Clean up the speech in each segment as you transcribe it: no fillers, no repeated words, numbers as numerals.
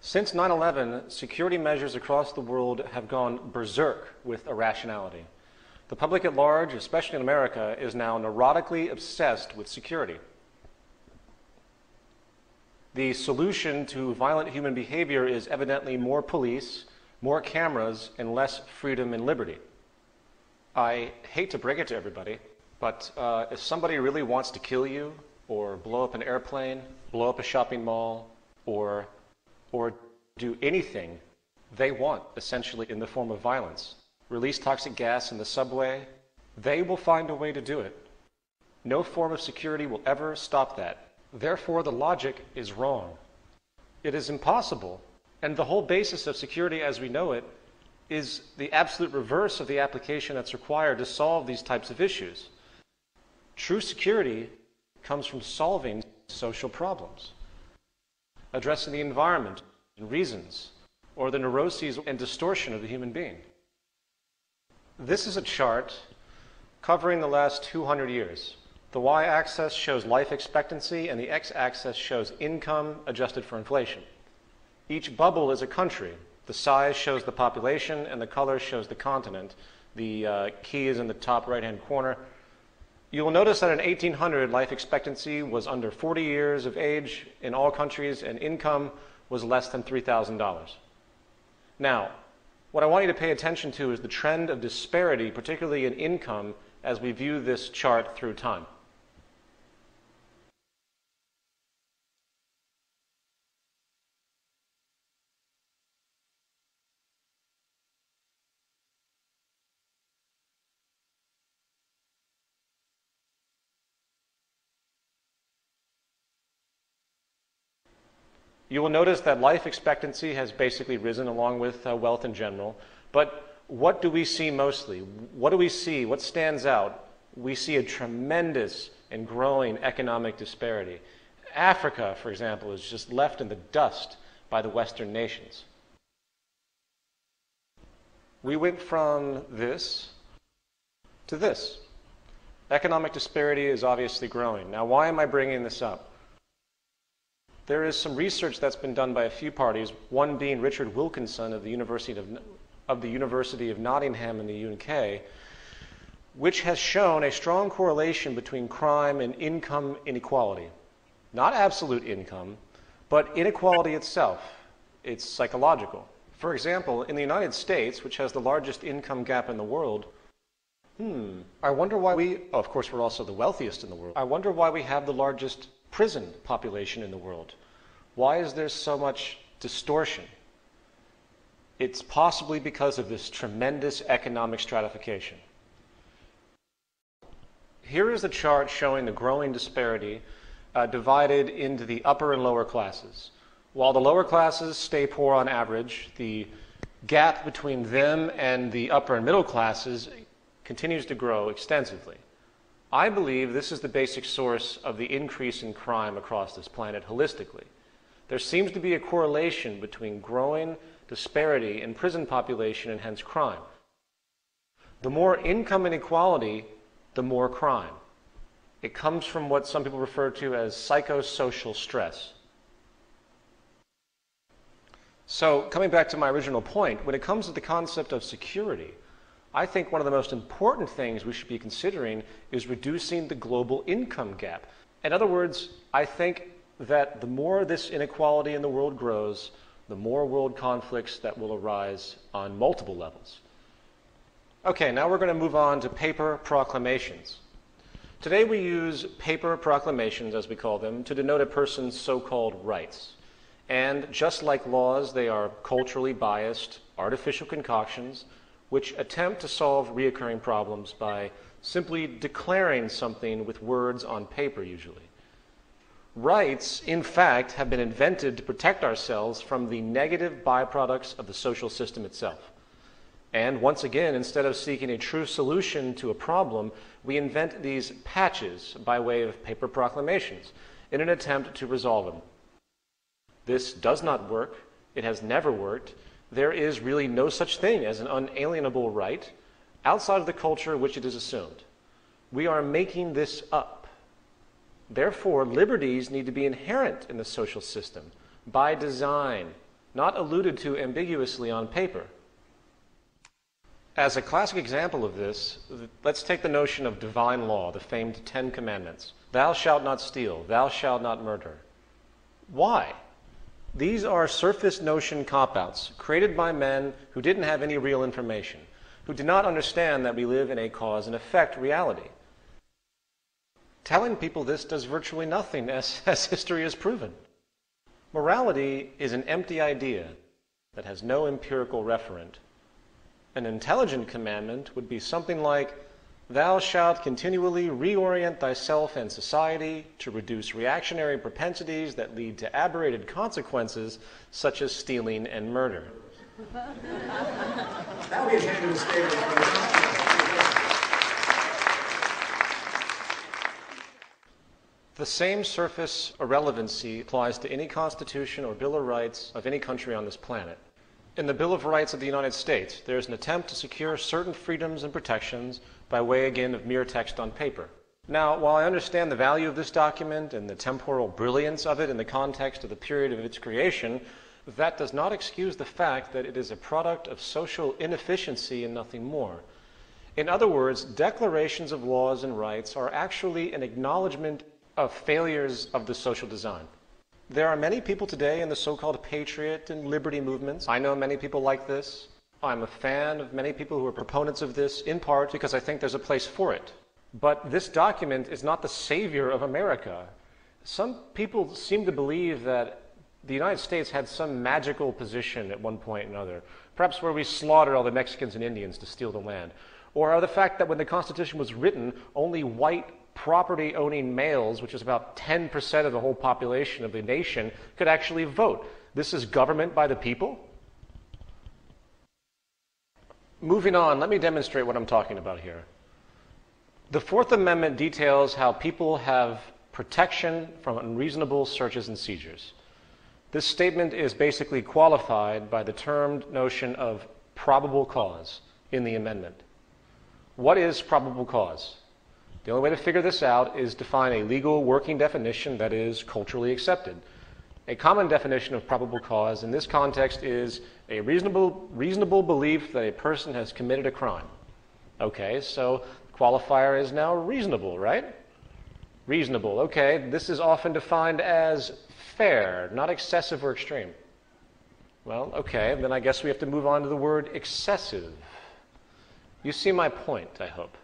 Since 9/11, security measures across the world have gone berserk with irrationality. The public at large, especially in America, is now neurotically obsessed with security. The solution to violent human behavior is evidently more police, more cameras, and less freedom and liberty. I hate to break it to everybody, but if somebody really wants to kill you, or blow up an airplane, blow up a shopping mall, or do anything they want, essentially in the form of violence, release toxic gas in the subway, they will find a way to do it. No form of security will ever stop that. Therefore, the logic is wrong. It is impossible, and the whole basis of security as we know it is the absolute reverse of the application that's required to solve these types of issues. True security comes from solving social problems, addressing the environment and reasons, or the neuroses and distortion of the human being. This is a chart covering the last 200 years. The y-axis shows life expectancy, and the x-axis shows income adjusted for inflation. Each bubble is a country. The size shows the population, and the color shows the continent. The key is in the top right-hand corner. You will notice that in 1800, life expectancy was under 40 years of age in all countries, and income was less than $3,000. Now, what I want you to pay attention to is the trend of disparity, particularly in income, as we view this chart through time. You will notice that life expectancy has basically risen along with wealth in general. But what do we see mostly? What do we see? What stands out? We see a tremendous and growing economic disparity. Africa, for example, is just left in the dust by the Western nations. We went from this to this. Economic disparity is obviously growing. Now, why am I bringing this up? There is some research that's been done by a few parties, one being Richard Wilkinson of the University of Nottingham in the UK, which has shown a strong correlation between crime and income inequality. Not absolute income, but inequality itself. It's psychological. For example, in the United States, which has the largest income gap in the world, I wonder why of course we're also the wealthiest in the world. I wonder why we have the largest prison population in the world. Why is there so much distortion? It's possibly because of this tremendous economic stratification. Here is the chart showing the growing disparity divided into the upper and lower classes. While the lower classes stay poor on average, the gap between them and the upper and middle classes continues to grow extensively. I believe this is the basic source of the increase in crime across this planet holistically. There seems to be a correlation between growing disparity in prison population and hence crime. The more income inequality, the more crime. It comes from what some people refer to as psychosocial stress. So, coming back to my original point, when it comes to the concept of security, I think one of the most important things we should be considering is reducing the global income gap. In other words, I think that the more this inequality in the world grows, the more world conflicts that will arise on multiple levels. Okay, now we're going to move on to paper proclamations. Today we use paper proclamations, as we call them, to denote a person's so-called rights. And just like laws, they are culturally biased, artificial concoctions, which attempt to solve recurring problems by simply declaring something with words on paper usually. Rights, in fact, have been invented to protect ourselves from the negative byproducts of the social system itself. And once again, instead of seeking a true solution to a problem, we invent these patches by way of paper proclamations in an attempt to resolve them. This does not work. It has never worked. There is really no such thing as an unalienable right outside of the culture in which it is assumed. We are making this up. Therefore, liberties need to be inherent in the social system by design, not alluded to ambiguously on paper. As a classic example of this, let's take the notion of divine law, the famed 10 Commandments. Thou shalt not steal, thou shalt not murder. Why? These are surface notion cop-outs created by men who didn't have any real information, who did not understand that we live in a cause and effect reality. Telling people this does virtually nothing, as history has proven. Morality is an empty idea that has no empirical referent. An intelligent commandment would be something like, thou shalt continually reorient thyself and society to reduce reactionary propensities that lead to aberrated consequences such as stealing and murder. That would be a genuine statement from the top. The same surface irrelevancy applies to any constitution or Bill of Rights of any country on this planet. In the Bill of Rights of the United States, there is an attempt to secure certain freedoms and protections by way, again, of mere text on paper. Now, while I understand the value of this document and the temporal brilliance of it in the context of the period of its creation, that does not excuse the fact that it is a product of social inefficiency and nothing more. In other words, declarations of laws and rights are actually an acknowledgement of failures of the social design. There are many people today in the so-called patriot and liberty movements. I know many people like this. I'm a fan of many people who are proponents of this, in part because I think there's a place for it. But this document is not the savior of America. Some people seem to believe that the United States had some magical position at one point or another, perhaps where we slaughtered all the Mexicans and Indians to steal the land, or the fact that when the Constitution was written, only white property-owning males, which is about 10% of the whole population of the nation, could actually vote. This is government by the people? Moving on, let me demonstrate what I'm talking about here. The Fourth Amendment details how people have protection from unreasonable searches and seizures. This statement is basically qualified by the termed notion of probable cause in the amendment. What is probable cause? The only way to figure this out is to find a legal working definition that is culturally accepted. A common definition of probable cause in this context is a reasonable belief that a person has committed a crime. Okay, so qualifier is now reasonable, right? Reasonable, okay. This is often defined as fair, not excessive or extreme. Well, okay, then I guess we have to move on to the word excessive. You see my point, I hope.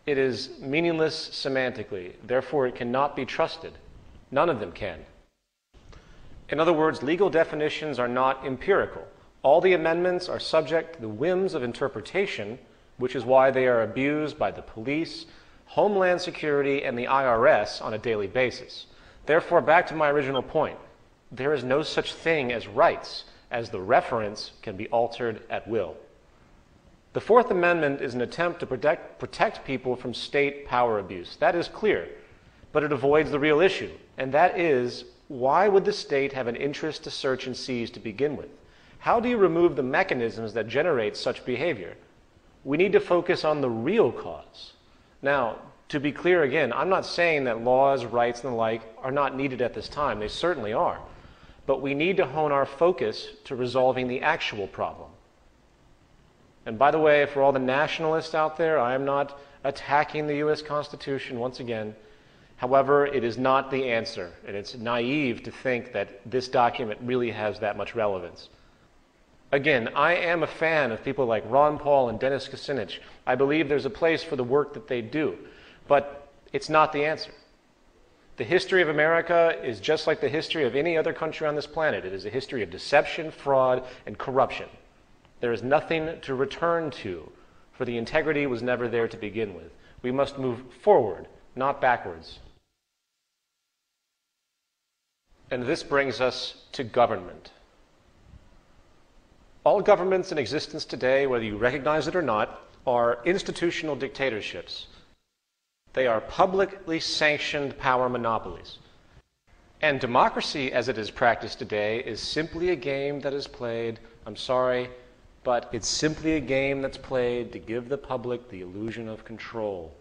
It is meaningless semantically, therefore it cannot be trusted. None of them can. In other words, legal definitions are not empirical. All the amendments are subject to the whims of interpretation, which is why they are abused by the police, Homeland Security, and the IRS on a daily basis. Therefore, back to my original point, there is no such thing as rights, as the reference can be altered at will. The Fourth Amendment is an attempt to protect people from state power abuse. That is clear, but it avoids the real issue, and that is, why would the state have an interest to search and seize to begin with? How do you remove the mechanisms that generate such behavior? We need to focus on the real cause. Now, to be clear again, I'm not saying that laws, rights, and the like are not needed at this time. They certainly are. But we need to hone our focus to resolving the actual problem. And by the way, for all the nationalists out there, I am not attacking the U.S. Constitution once again. However, it is not the answer, and it's naive to think that this document really has that much relevance. Again, I am a fan of people like Ron Paul and Dennis Kucinich. I believe there's a place for the work that they do, but it's not the answer. The history of America is just like the history of any other country on this planet. It is a history of deception, fraud, and corruption. There is nothing to return to, for the integrity was never there to begin with. We must move forward, not backwards. And this brings us to government. All governments in existence today, whether you recognize it or not, are institutional dictatorships. They are publicly sanctioned power monopolies. And democracy, as it is practiced today, is simply a game that is played, I'm sorry, but it's simply a game that's played to give the public the illusion of control.